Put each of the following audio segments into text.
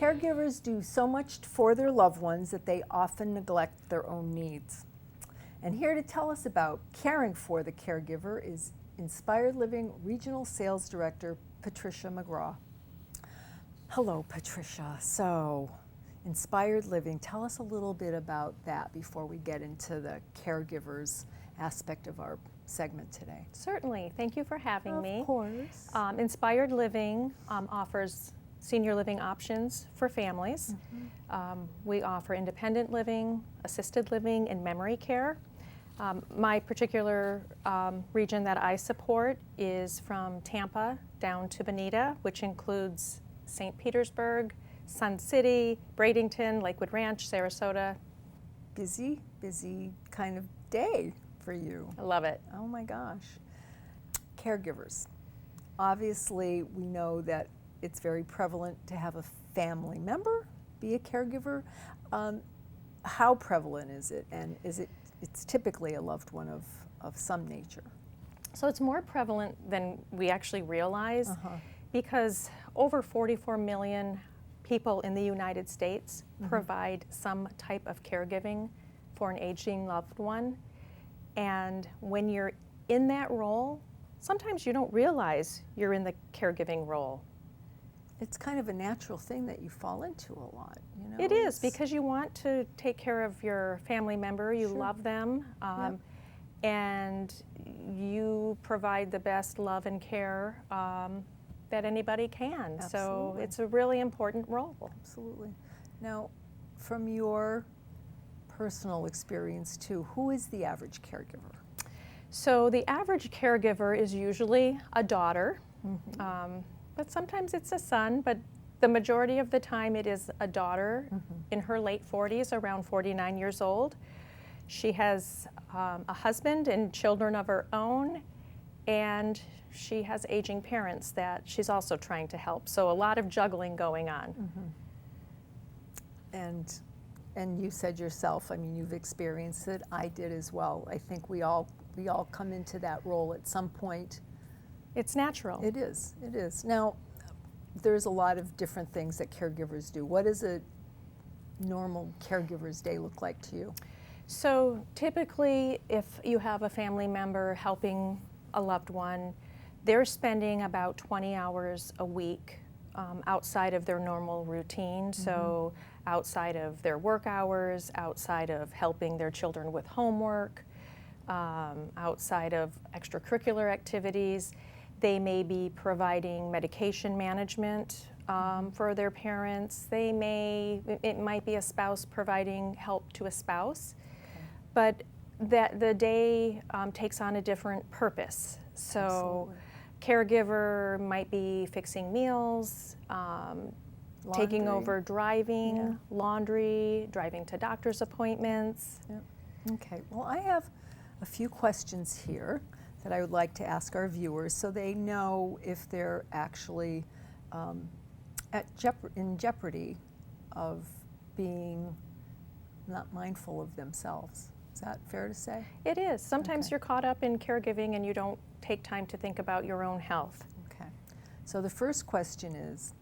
Caregivers do so much for their loved ones that they often neglect their own needs. And here to tell us about caring for the caregiver is Inspired Living Regional Sales Director, Patricia McGraw. Hello, Patricia. So, Inspired Living, tell us a little bit about that before we get into the caregivers aspect of our segment today. Certainly. Thank you for having me. Of course. Inspired Living offers senior living options for families. We offer independent living, assisted living, and memory care. My particular region that I support is from Tampa down to Bonita, which includes St. Petersburg, Sun City, Bradenton, Lakewood Ranch, Sarasota. Busy kind of day for you. I love it. Oh my gosh. Caregivers. Obviously, we know that it's very prevalent to have a family member be a caregiver. How prevalent is it? And it's typically a loved one of some nature. So it's more prevalent than we actually realize because over 44 million people in the United States provide some type of caregiving for an aging loved one. And when you're in that role, sometimes you don't realize you're in the caregiving role. It's kind of a natural thing that you fall into a lot, you know? It is, because you want to take care of your family member, you love them, and you provide the best love and care that anybody can. Absolutely. So it's a really important role. Absolutely. Now, from your personal experience too, who is the average caregiver? So the average caregiver is usually a daughter, but sometimes it's a son, but the majority of the time it is a daughter in her late 40s, around 49 years old. She has a husband and children of her own, and she has aging parents that she's also trying to help. So a lot of juggling going on. And you said yourself, I mean, you've experienced it, I did as well. I think we all come into that role at some point. It's natural. It is. Now, there's a lot of different things that caregivers do. What does a normal caregiver's day look like to you? So typically, if you have a family member helping a loved one, they're spending about 20 hours a week outside of their normal routine. So outside of their work hours, outside of helping their children with homework, outside of extracurricular activities. They may be providing medication management for their parents. It might be a spouse providing help to a spouse, but that the day takes on a different purpose. So caregiver might be fixing meals, taking over driving, laundry, driving to doctor's appointments. Okay, well, I have a few questions here that I would like to ask our viewers so they know if they're actually in jeopardy of being not mindful of themselves. Is that fair to say? It is. Sometimes you're caught up in caregiving and you don't take time to think about your own health. Okay. So the first question is,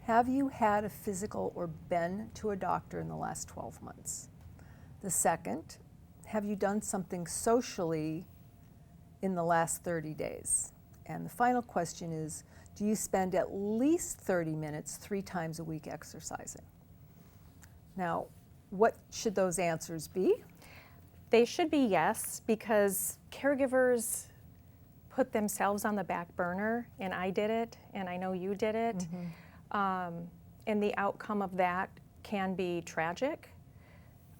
have you had a physical or been to a doctor in the last 12 months? The second, have you done something socially in the last 30 days? And the final question is, do you spend at least 30 minutes 3 times a week exercising? Now, what should those answers be? They should be yes, because caregivers put themselves on the back burner, and I did it, and I know you did it. And the outcome of that can be tragic.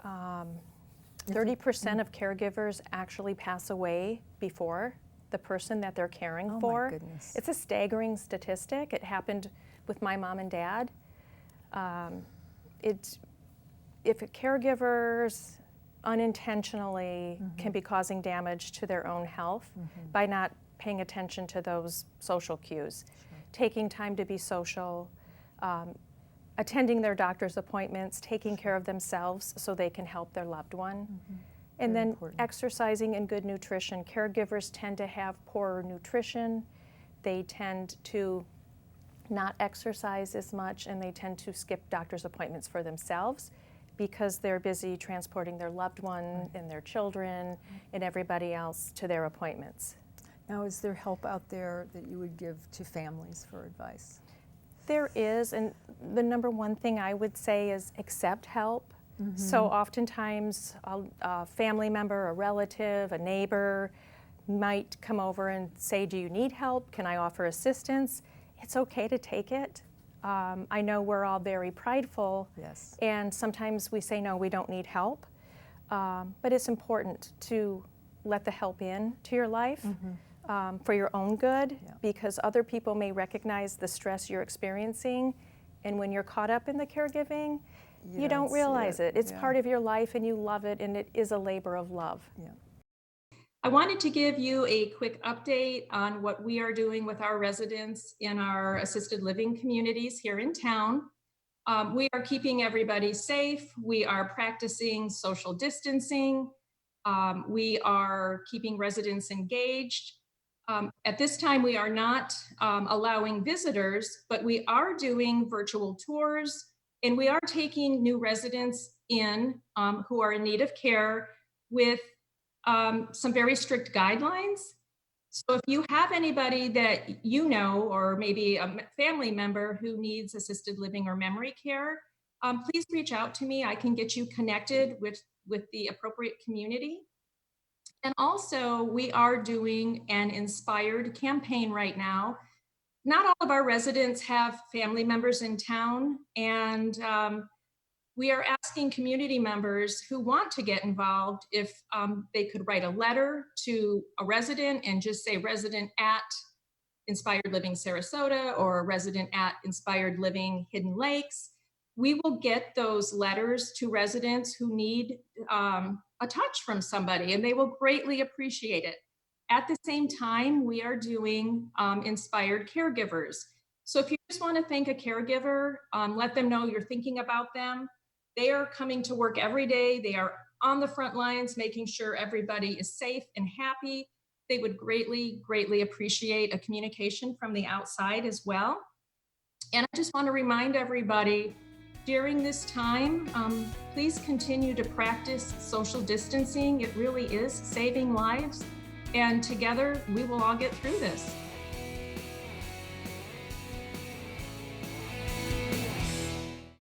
30% of caregivers actually pass away before the person that they're caring for. My goodness. It's a staggering statistic. It happened with my mom and dad. If caregivers unintentionally can be causing damage to their own health by not paying attention to those social cues, taking time to be social, attending their doctor's appointments, taking care of themselves so they can help their loved one. And Very then important. exercising and good nutrition. Caregivers tend to have poorer nutrition. They tend to not exercise as much, and they tend to skip doctor's appointments for themselves because they're busy transporting their loved one and their children and everybody else to their appointments. Now, is there help out there that you would give to families for advice? There is, and the number one thing I would say is accept help. So oftentimes a family member, a relative, a neighbor might come over and say, do you need help? Can I offer assistance? It's okay to take it. I know we're all very prideful, Yes. and sometimes we say, no, we don't need help. But it's important to let the help in to your life for your own good, because other people may recognize the stress you're experiencing, and when you're caught up in the caregiving, you don't realize it. It's part of your life, and you love it, and it is a labor of love. Yeah. I wanted to give you a quick update on what we are doing with our residents in our assisted living communities here in town. We are keeping everybody safe. We are practicing social distancing. We are keeping residents engaged. At this time, we are not allowing visitors, but we are doing virtual tours, and we are taking new residents in who are in need of care with some very strict guidelines. So if you have anybody that you know, or maybe a family member who needs assisted living or memory care, please reach out to me. I can get you connected with the appropriate community. And also, we are doing an inspired campaign right now. Not all of our residents have family members in town, and we are asking community members who want to get involved if they could write a letter to a resident and just say resident at Inspired Living Sarasota or resident at Inspired Living Hidden Lakes. We will get those letters to residents who need a touch from somebody, and they will greatly appreciate it. At the same time, we are doing inspired caregivers. So if you just want to thank a caregiver, let them know you're thinking about them. They are coming to work every day. They are on the front lines, making sure everybody is safe and happy. They would greatly, greatly appreciate a communication from the outside as well. And I just want to remind everybody, during this time, please continue to practice social distancing. It really is saving lives. And together, we will all get through this.